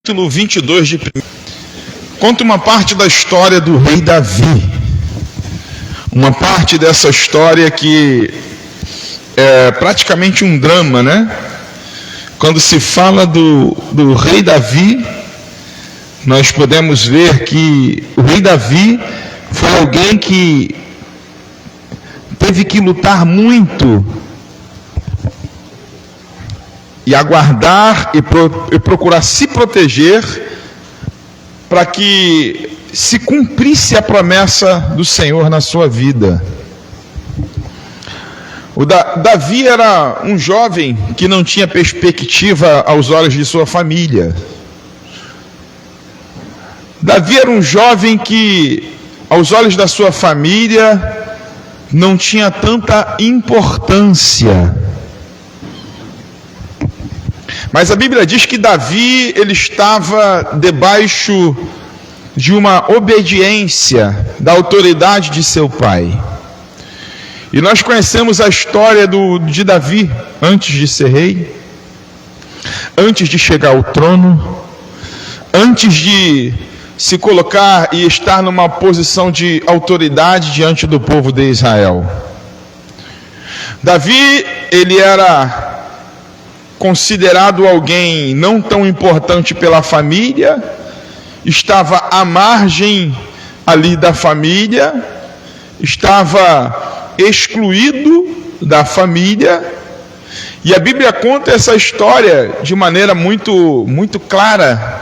Capítulo 22 de 1. Conta uma parte da história do rei Davi. Uma parte dessa história que é praticamente um drama, né? Quando se fala do rei Davi, nós podemos ver que o rei Davi foi alguém que teve que lutar muito e aguardar e procurar se proteger para que se cumprisse a promessa do Senhor na sua vida. Davi era um jovem que não tinha perspectiva aos olhos de sua família. Davi era um jovem que, aos olhos da sua família, não tinha tanta importância. Mas a Bíblia diz que Davi, ele estava debaixo de uma obediência da autoridade de seu pai. E nós conhecemos a história de Davi antes de ser rei, antes de chegar ao trono, antes de se colocar e estar numa posição de autoridade diante do povo de Israel. Davi, ele era considerado alguém não tão importante pela família, estava à margem ali da família, estava excluído da família, e a Bíblia conta essa história de maneira muito clara,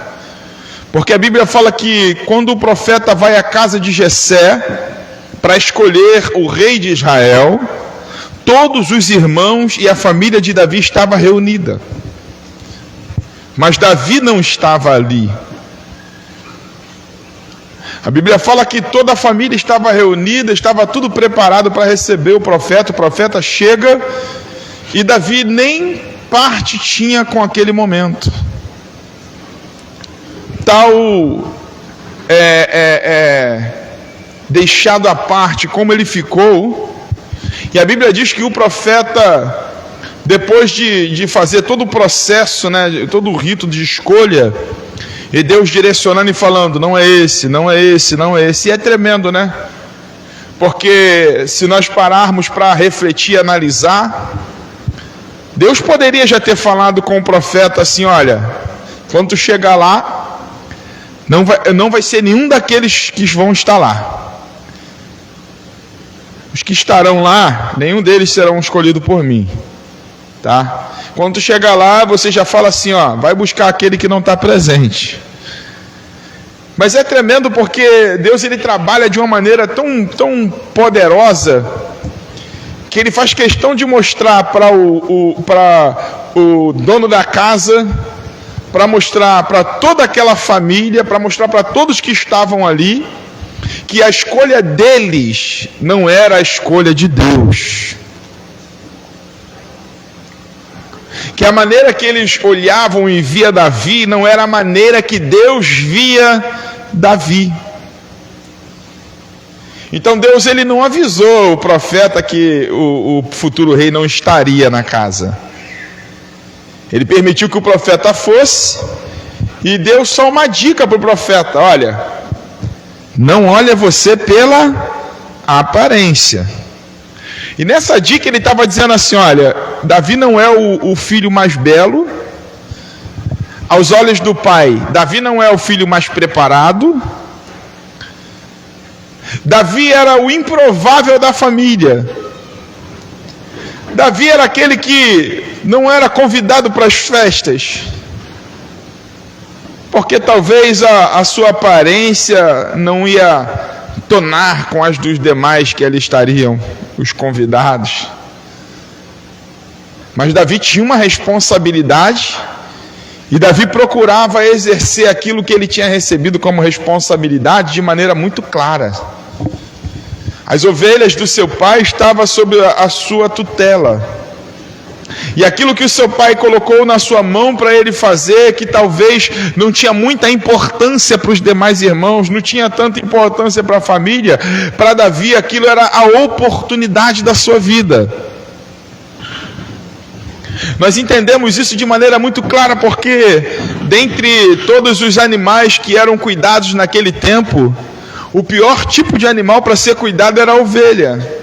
porque a Bíblia fala que quando o profeta vai à casa de Jessé para escolher o rei de Israel, todos os irmãos e a família de Davi estava reunida, mas Davi não estava ali. A Bíblia fala que toda a família estava reunida, estava tudo preparado para receber o profeta chega e Davi nem parte tinha com aquele momento. Deixado à parte como ele ficou. E a Bíblia diz que o profeta, depois de fazer todo o processo, né, todo o rito de escolha, e Deus direcionando e falando, não é esse, não é esse, não é esse, e é tremendo, né? Porque se nós pararmos para refletir e analisar, Deus poderia já ter falado com o profeta assim, olha, quando tu chegar lá, não vai ser nenhum daqueles que vão estar lá. Os que estarão lá, nenhum deles serão escolhidos por mim, tá? Quando tu chegar lá, você já fala assim, ó, vai buscar aquele que não está presente. Mas é tremendo porque Deus, ele trabalha de uma maneira tão poderosa, que ele faz questão de mostrar para o dono da casa, para mostrar para toda aquela família, para mostrar para todos que estavam ali, que a escolha deles não era a escolha de Deus. Que a maneira que eles olhavam e via Davi não era a maneira que Deus via Davi. Então Deus, ele não avisou o profeta que o futuro rei não estaria na casa. Ele permitiu que o profeta fosse e deu só uma dica para o profeta, olha, não olha você pela aparência. E nessa dica ele estava dizendo assim, olha, Davi não é o filho mais belo, aos olhos do pai, Davi não é o filho mais preparado, Davi era o improvável da família, Davi era aquele que não era convidado para as festas, porque talvez a sua aparência não ia tonar com as dos demais que ali estariam, os convidados. Mas Davi tinha uma responsabilidade, e Davi procurava exercer aquilo que ele tinha recebido como responsabilidade de maneira muito clara. As ovelhas do seu pai estavam sob a sua tutela. E aquilo que o seu pai colocou na sua mão para ele fazer, que talvez não tinha muita importância para os demais irmãos, não tinha tanta importância para a família, para Davi aquilo era a oportunidade da sua vida. Nós entendemos isso de maneira muito clara, porque dentre todos os animais que eram cuidados naquele tempo, o pior tipo de animal para ser cuidado era a ovelha.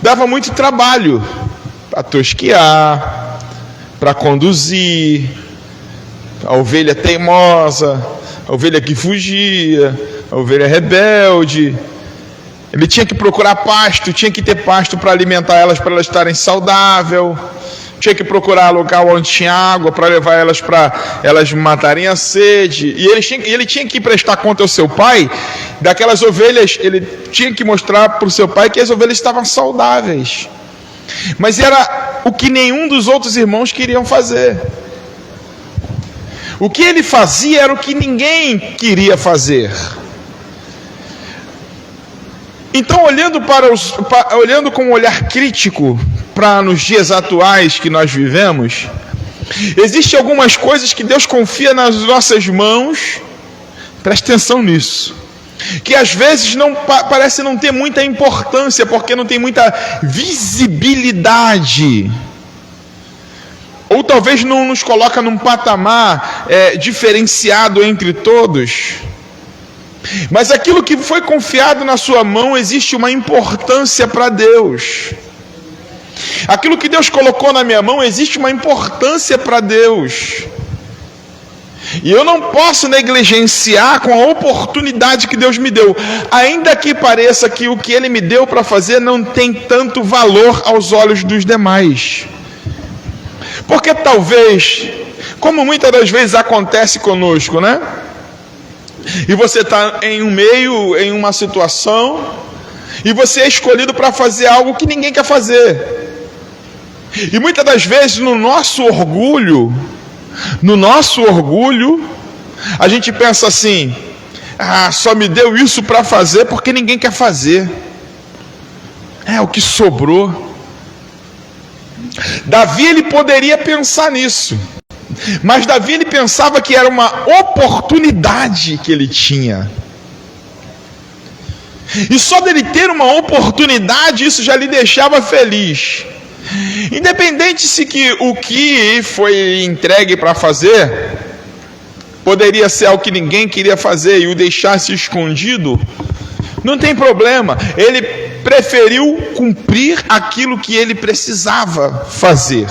Dava muito trabalho para tosquiar, para conduzir, a ovelha teimosa, a ovelha que fugia, a ovelha rebelde. Ele tinha que procurar pasto, tinha que ter pasto para alimentar elas, para elas estarem saudáveis. Tinha que procurar local onde tinha água para levar elas, para elas matarem a sede. E ele tinha que prestar conta ao seu pai daquelas ovelhas. Ele tinha que mostrar para o seu pai que as ovelhas estavam saudáveis. Mas era o que nenhum dos outros irmãos queriam fazer. O que ele fazia era o que ninguém queria fazer. Então, olhando com um olhar crítico para nos dias atuais que nós vivemos, existem algumas coisas que Deus confia nas nossas mãos, preste atenção nisso, que às vezes parece não ter muita importância, porque não tem muita visibilidade, ou talvez não nos coloca num patamar diferenciado entre todos. Mas aquilo que foi confiado na sua mão, existe uma importância para Deus. Aquilo que Deus colocou na minha mão, existe uma importância para Deus. E eu não posso negligenciar com a oportunidade que Deus me deu, ainda que pareça que o que Ele me deu para fazer não tem tanto valor aos olhos dos demais. Porque talvez, como muitas das vezes acontece conosco, né? E você está em um meio, em uma situação, e você é escolhido para fazer algo que ninguém quer fazer. E muitas das vezes no nosso orgulho, a gente pensa assim: só me deu isso para fazer porque ninguém quer fazer. É o que sobrou. Davi, ele poderia pensar nisso. Mas Davi, ele pensava que era uma oportunidade que ele tinha. E só dele ter uma oportunidade, isso já lhe deixava feliz. Independente se o que foi entregue para fazer poderia ser algo que ninguém queria fazer e o deixasse escondido, não tem problema. Ele preferiu cumprir aquilo que ele precisava fazer.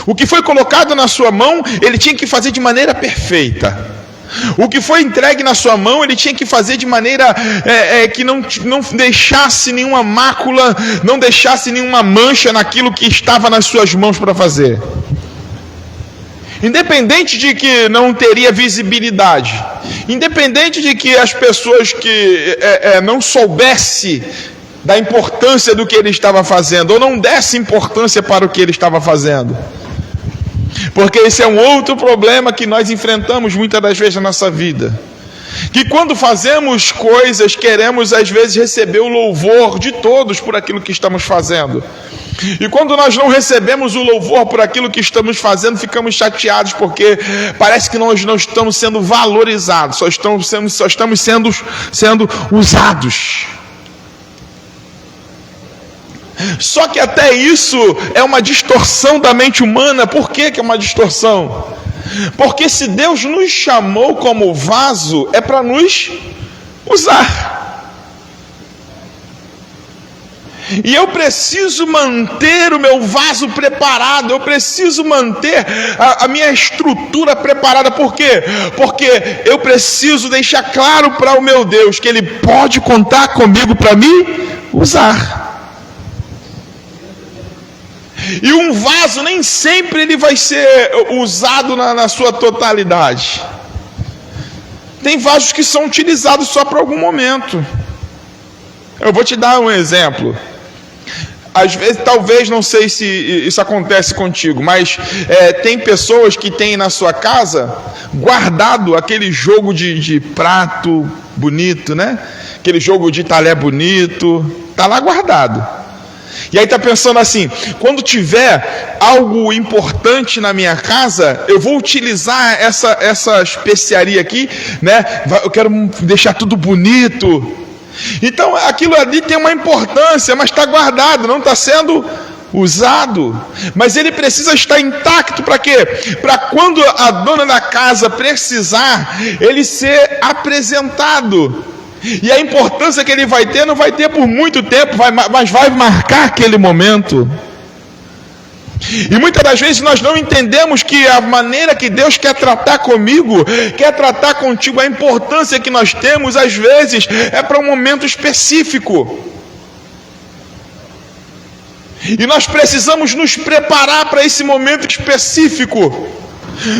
O que foi colocado na sua mão, ele tinha que fazer de maneira perfeita. O que foi entregue na sua mão, ele tinha que fazer de maneira que não deixasse nenhuma mácula, não deixasse nenhuma mancha naquilo que estava nas suas mãos para fazer. Independente de que não teria visibilidade, independente de que as pessoas que não soubessem da importância do que ele estava fazendo, ou não desse importância para o que ele estava fazendo. Porque esse é um outro problema que nós enfrentamos muitas das vezes na nossa vida. Que quando fazemos coisas, queremos às vezes receber o louvor de todos por aquilo que estamos fazendo. E quando nós não recebemos o louvor por aquilo que estamos fazendo, ficamos chateados, porque parece que nós não estamos sendo valorizados, só estamos sendo usados. Só que até isso é uma distorção da mente humana. Por que é uma distorção? Porque se Deus nos chamou como vaso, é para nos usar. E eu preciso manter o meu vaso preparado, eu preciso manter a minha estrutura preparada. Por quê? Porque eu preciso deixar claro para o meu Deus que Ele pode contar comigo para me usar. E um vaso nem sempre ele vai ser usado na sua totalidade. Tem vasos que são utilizados só para algum momento. Eu vou te dar um exemplo. Às vezes, talvez, não sei se isso acontece contigo, mas tem pessoas que têm na sua casa guardado aquele jogo de prato bonito, né? Aquele jogo de talher bonito, está lá guardado. E aí está pensando assim: quando tiver algo importante na minha casa, eu vou utilizar essa especiaria aqui, né? Eu quero deixar tudo bonito. Então aquilo ali tem uma importância, mas está guardado, não está sendo usado, mas ele precisa estar intacto para quê? Para quando a dona da casa precisar, ele ser apresentado. E a importância que ele vai ter, não vai ter por muito tempo, mas vai marcar aquele momento. E muitas das vezes nós não entendemos que a maneira que Deus quer tratar comigo, quer tratar contigo, a importância que nós temos, às vezes, é para um momento específico. E nós precisamos nos preparar para esse momento específico.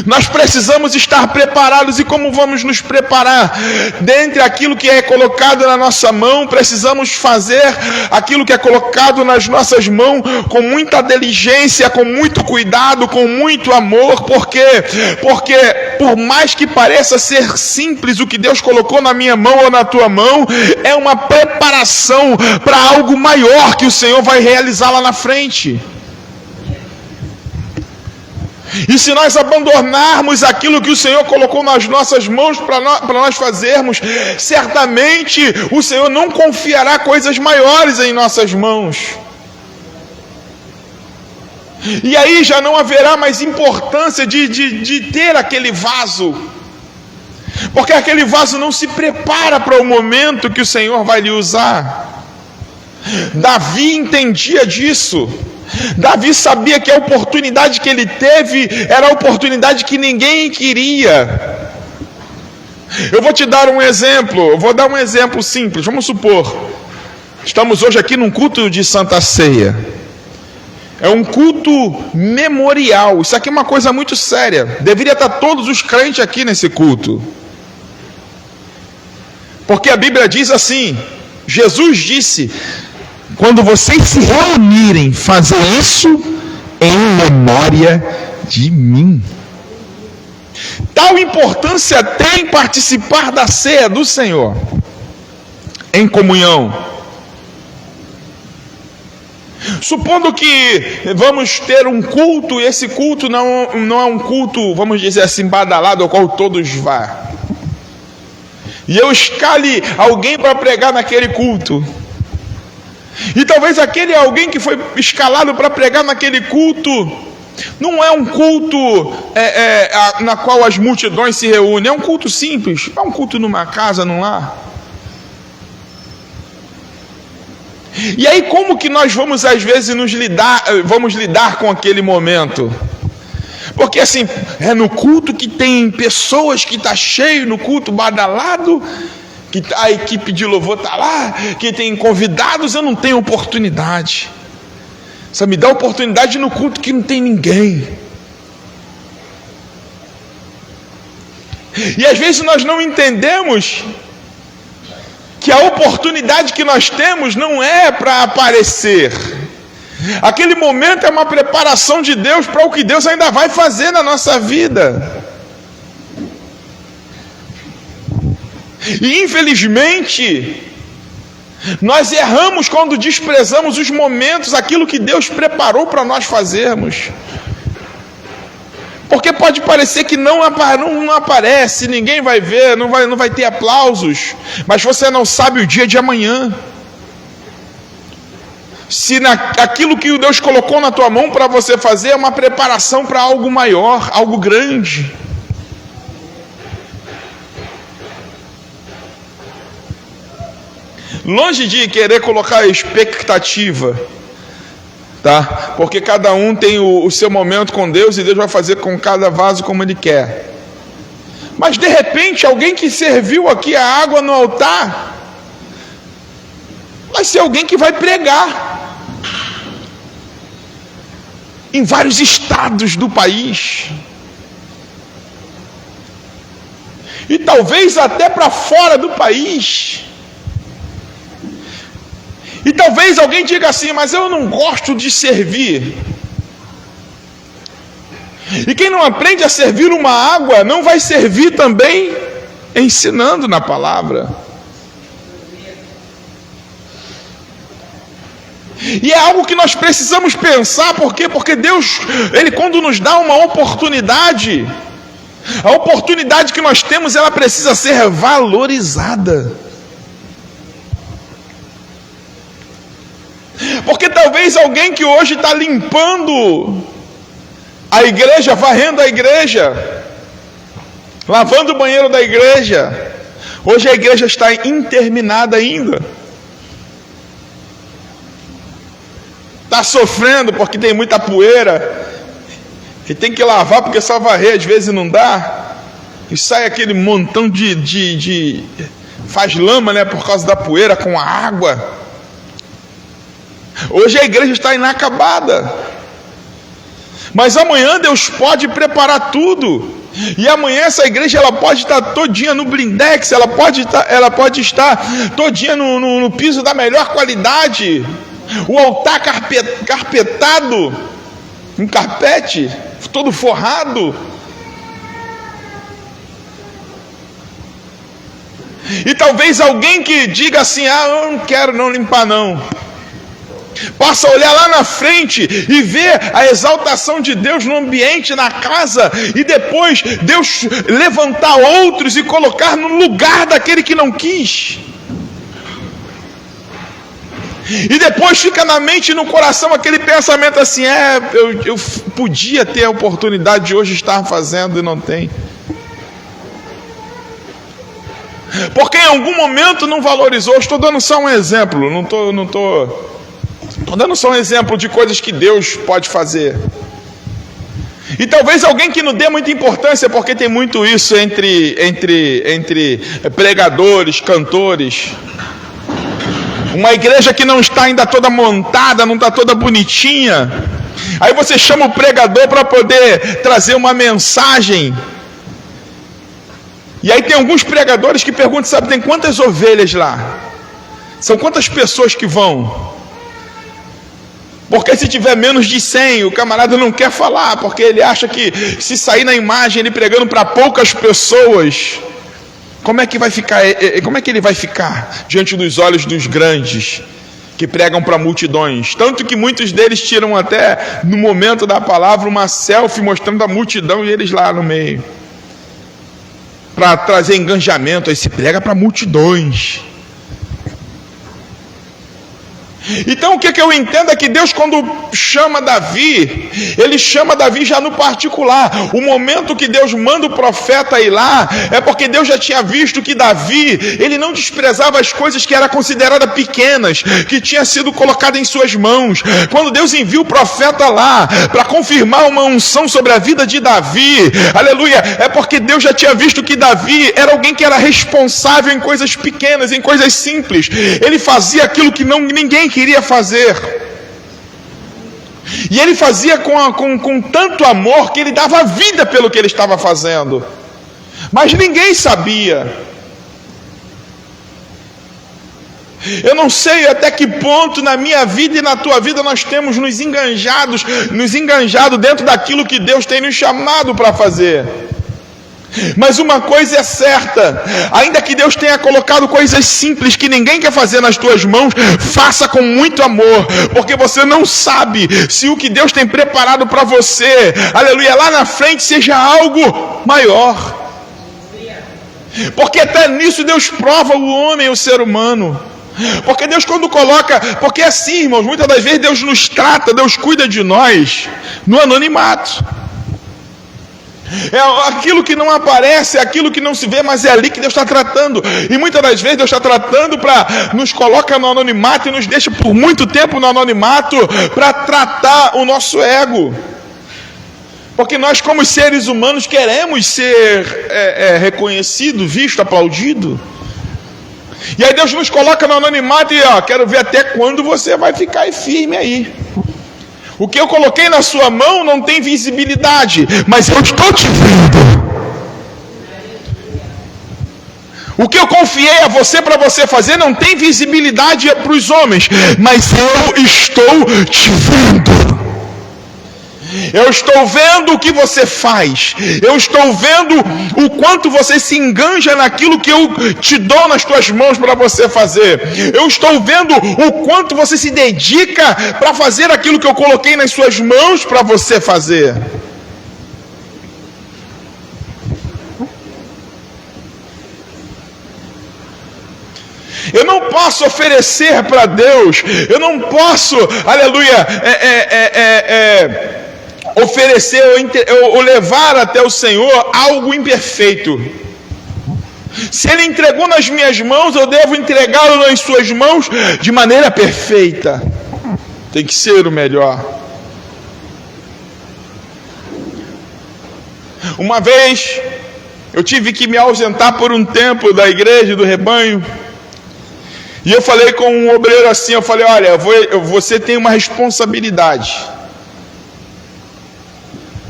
Nós precisamos estar preparados. E como vamos nos preparar? Dentre aquilo que é colocado na nossa mão, precisamos fazer aquilo que é colocado nas nossas mãos com muita diligência, com muito cuidado, com muito amor. Por quê? Porque por mais que pareça ser simples o que Deus colocou na minha mão ou na tua mão, é uma preparação para algo maior que o Senhor vai realizar lá na frente. E se nós abandonarmos aquilo que o Senhor colocou nas nossas mãos para nós fazermos, certamente o Senhor não confiará coisas maiores em nossas mãos. E aí já não haverá mais importância de ter aquele vaso, porque aquele vaso não se prepara para o momento que o Senhor vai lhe usar. Davi entendia disso. Davi sabia que a oportunidade que ele teve era a oportunidade que ninguém queria. Eu vou te dar um exemplo, eu vou dar um exemplo simples. Vamos supor, estamos hoje aqui num culto de Santa Ceia. É um culto memorial. Isso aqui é uma coisa muito séria. Deveria estar todos os crentes aqui nesse culto. Porque a Bíblia diz assim, Jesus disse: quando vocês se reunirem, fazer isso em memória de mim. Tal importância tem participar da ceia do Senhor, em comunhão. Supondo que vamos ter um culto, e esse culto não é um culto, vamos dizer assim, badalado, ao qual todos vão. E eu escale alguém para pregar naquele culto. E talvez aquele alguém que foi escalado para pregar naquele culto, não é um culto na qual as multidões se reúnem, é um culto simples, é um culto numa casa, num lar. E aí como que nós vamos às vezes vamos lidar com aquele momento? Porque assim, é no culto que tem pessoas, que está cheio, no culto badalado, que a equipe de louvor está lá, que tem convidados, eu não tenho oportunidade. Você me dá oportunidade no culto que não tem ninguém. E às vezes nós não entendemos que a oportunidade que nós temos não é para aparecer. Aquele momento é uma preparação de Deus para o que Deus ainda vai fazer na nossa vida. E infelizmente, nós erramos quando desprezamos os momentos, aquilo que Deus preparou para nós fazermos. Porque pode parecer que não aparece, ninguém vai ver, não vai ter aplausos, mas você não sabe o dia de amanhã. Se aquilo que Deus colocou na tua mão para você fazer é uma preparação para algo maior, algo grande. Longe de querer colocar expectativa, tá? Porque cada um tem o seu momento com Deus, e Deus vai fazer com cada vaso como Ele quer. Mas de repente, alguém que serviu aqui a água no altar, vai ser alguém que vai pregar em vários estados do país. E talvez até para fora do país. E talvez alguém diga assim: mas eu não gosto de servir. E quem não aprende a servir uma água, não vai servir também ensinando na palavra. E é algo que nós precisamos pensar. Por quê? Porque Deus, Ele quando nos dá uma oportunidade, a oportunidade que nós temos, ela precisa ser valorizada. Porque talvez alguém que hoje está limpando a igreja, varrendo a igreja, lavando o banheiro da igreja, hoje a igreja está interminada ainda. Está sofrendo porque tem muita poeira, e tem que lavar porque só varrer às vezes não dá, e sai aquele montão faz lama, né, por causa da poeira com a água. Hoje a igreja está inacabada, mas amanhã Deus pode preparar tudo, e amanhã essa igreja ela pode estar todinha no blindex, ela pode estar todinha no piso da melhor qualidade, o altar carpetado, um carpete todo forrado. E talvez alguém que diga assim: eu não quero não limpar não, possa olhar lá na frente e ver a exaltação de Deus no ambiente, na casa, e depois Deus levantar outros e colocar no lugar daquele que não quis. E depois fica na mente e no coração aquele pensamento assim: eu podia ter a oportunidade de hoje estar fazendo e não tem. Porque em algum momento não valorizou. Estou dando só um exemplo, estou dando só um exemplo de coisas que Deus pode fazer. E talvez alguém que não dê muita importância, porque tem muito isso entre pregadores, cantores. Uma igreja que não está ainda toda montada, não está toda bonitinha. Aí você chama o pregador para poder trazer uma mensagem. E aí tem alguns pregadores que perguntam: sabe, tem quantas ovelhas lá? São quantas pessoas que vão? Porque se tiver menos de 100, o camarada não quer falar, porque ele acha que se sair na imagem ele pregando para poucas pessoas, como é que vai ficar? Como é que ele vai ficar diante dos olhos dos grandes que pregam para multidões? Tanto que muitos deles tiram até no momento da palavra uma selfie mostrando a multidão e eles lá no meio, para trazer engajamento. Aí se prega para multidões. Então o que eu entendo é que Deus, quando chama Davi, Ele chama Davi já no particular. O momento que Deus manda o profeta ir lá, é porque Deus já tinha visto que Davi, ele não desprezava as coisas que eram consideradas pequenas, que tinha sido colocada em suas mãos. Quando Deus envia o profeta lá, para confirmar uma unção sobre a vida de Davi, aleluia, é porque Deus já tinha visto que Davi era alguém que era responsável em coisas pequenas, em coisas simples. Ele fazia aquilo que ninguém queria fazer, e ele fazia com tanto amor que ele dava vida pelo que ele estava fazendo, mas ninguém sabia. Eu não sei até que ponto na minha vida e na tua vida nós temos nos enganjado dentro daquilo que Deus tem nos chamado para fazer. Mas uma coisa é certa: ainda que Deus tenha colocado coisas simples que ninguém quer fazer nas tuas mãos, faça com muito amor, porque você não sabe se o que Deus tem preparado para você, aleluia, lá na frente seja algo maior. Porque até nisso Deus prova o homem, o ser humano. Porque Deus quando coloca, porque assim, irmãos, muitas das vezes Deus nos trata, Deus cuida de nós no anonimato. É aquilo que não aparece, é aquilo que não se vê, mas é ali que Deus está tratando. E muitas das vezes Deus está tratando para nos coloca no anonimato e nos deixa por muito tempo no anonimato para tratar o nosso ego. Porque nós, como seres humanos, queremos ser reconhecido, visto, aplaudido. E aí Deus nos coloca no anonimato e quero ver até quando você vai ficar firme aí. O que eu coloquei na sua mão não tem visibilidade, mas eu estou te vendo. O que eu confiei a você para você fazer não tem visibilidade para os homens, mas eu estou te vendo. Eu estou vendo o que você faz. Eu estou vendo o quanto você se enganja naquilo que eu te dou nas tuas mãos para você fazer. Eu estou vendo o quanto você se dedica para fazer aquilo que eu coloquei nas suas mãos para você fazer. Eu não posso oferecer para Deus, eu não posso, aleluia, oferecer ou levar até o Senhor algo imperfeito. Se Ele entregou nas minhas mãos, eu devo entregá-lo nas suas mãos de maneira perfeita. Tem que ser o melhor. Uma vez eu tive que me ausentar por um tempo da igreja, do rebanho, e eu falei com um obreiro assim, eu falei: olha, você tem uma responsabilidade.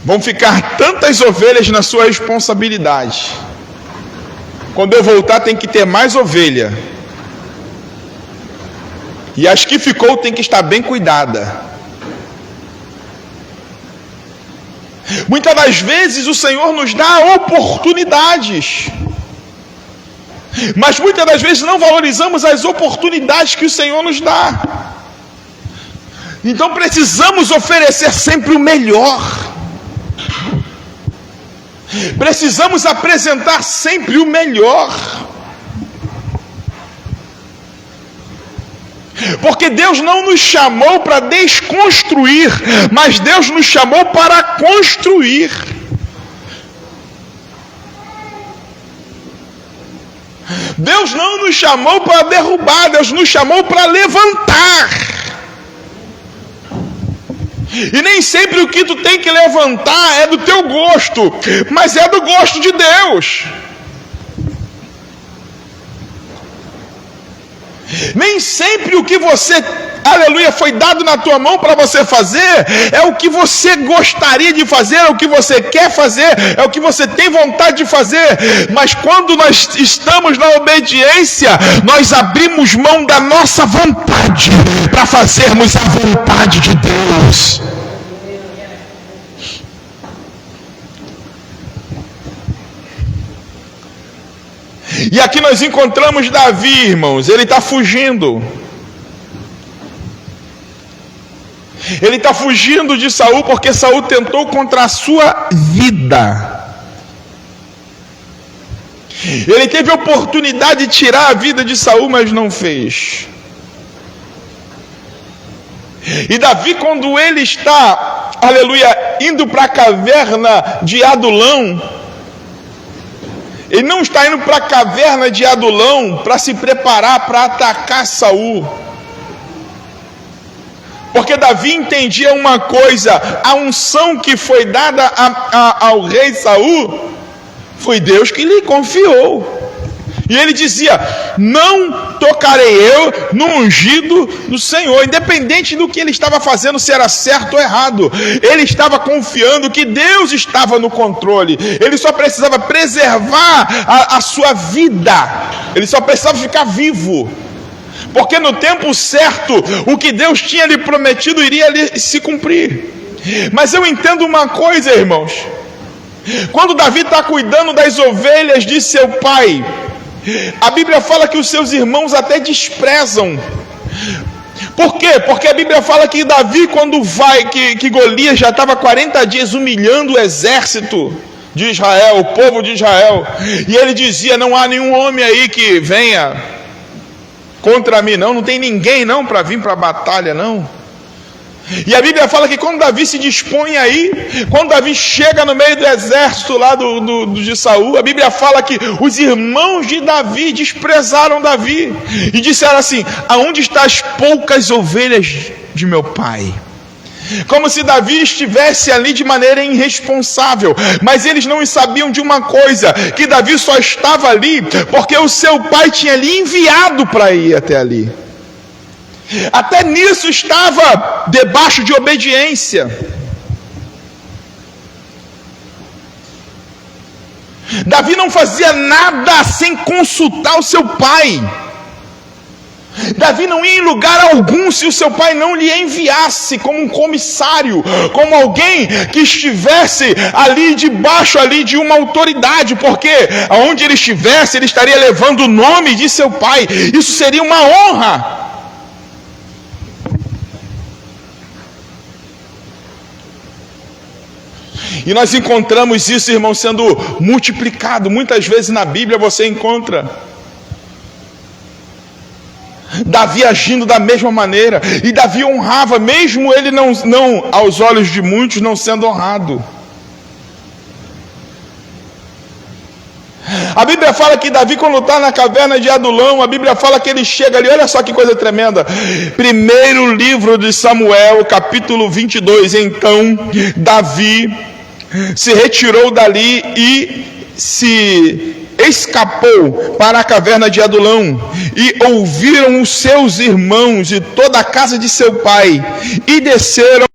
Vão ficar tantas ovelhas na sua responsabilidade. Quando eu voltar tem que ter mais ovelha. E as que ficou tem que estar bem cuidada. Muitas das vezes o Senhor nos dá oportunidades, mas muitas das vezes não valorizamos as oportunidades que o Senhor nos dá. Então precisamos oferecer sempre o melhor. Precisamos apresentar sempre o melhor. Porque Deus não nos chamou para desconstruir, mas Deus nos chamou para construir. Deus não nos chamou para derrubar, Deus nos chamou para levantar. E nem sempre o que tu tem que levantar é do teu gosto, mas é do gosto de Deus. Nem sempre o que você, aleluia, foi dado na tua mão para você fazer é o que você gostaria de fazer, é o que você quer fazer, é o que você tem vontade de fazer. Mas quando nós estamos na obediência, nós abrimos mão da nossa vontade para fazermos a vontade de Deus. E aqui nós encontramos Davi, irmãos. Ele está fugindo. Ele está fugindo de Saul porque Saul tentou contra a sua vida. Ele teve a oportunidade de tirar a vida de Saul, mas não fez. E Davi, quando ele está, aleluia, indo para a caverna de Adulão, ele não está indo para a caverna de Adulão para se preparar para atacar Saul. Porque Davi entendia uma coisa: a unção que foi dada ao rei Saul, foi Deus que lhe confiou. E ele dizia: não tocarei eu no ungido do Senhor. Independente do que ele estava fazendo, se era certo ou errado, ele estava confiando que Deus estava no controle. Ele só precisava preservar a sua vida. Ele só precisava ficar vivo, porque no tempo certo o que Deus tinha lhe prometido iria se cumprir. Mas eu entendo uma coisa, irmãos: quando Davi está cuidando das ovelhas de seu pai, a Bíblia fala que os seus irmãos até desprezam. Por quê? Porque a Bíblia fala que Davi, quando que Golias já estava 40 dias humilhando o exército de Israel, o povo de Israel, e ele dizia: não há nenhum homem aí que venha contra mim, não tem ninguém não para vir para a batalha, não. E a Bíblia fala que quando Davi se dispõe aí, quando Davi chega no meio do exército lá de Saul, a Bíblia fala que os irmãos de Davi desprezaram Davi e disseram assim: aonde estão as poucas ovelhas de meu pai? Como se Davi estivesse ali de maneira irresponsável. Mas eles não sabiam de uma coisa: que Davi só estava ali porque o seu pai tinha lhe enviado para ir até ali. Até nisso estava debaixo de obediência. Davi não fazia nada sem consultar o seu pai. Davi não ia em lugar algum se o seu pai não lhe enviasse como um comissário, como alguém que estivesse ali debaixo ali de uma autoridade, porque aonde ele estivesse, ele estaria levando o nome de seu pai. Isso seria uma honra. E nós encontramos isso, irmão, sendo multiplicado. Muitas vezes na Bíblia você encontra Davi agindo da mesma maneira, e Davi honrava, mesmo ele não aos olhos de muitos, não sendo honrado. A Bíblia fala que Davi, quando está na caverna de Adulão, a Bíblia fala que ele chega ali, olha só que coisa tremenda, primeiro livro de Samuel, capítulo 22, então Davi se retirou dali e se escapou para a caverna de Adulão, e ouviram os seus irmãos e toda a casa de seu pai, e desceram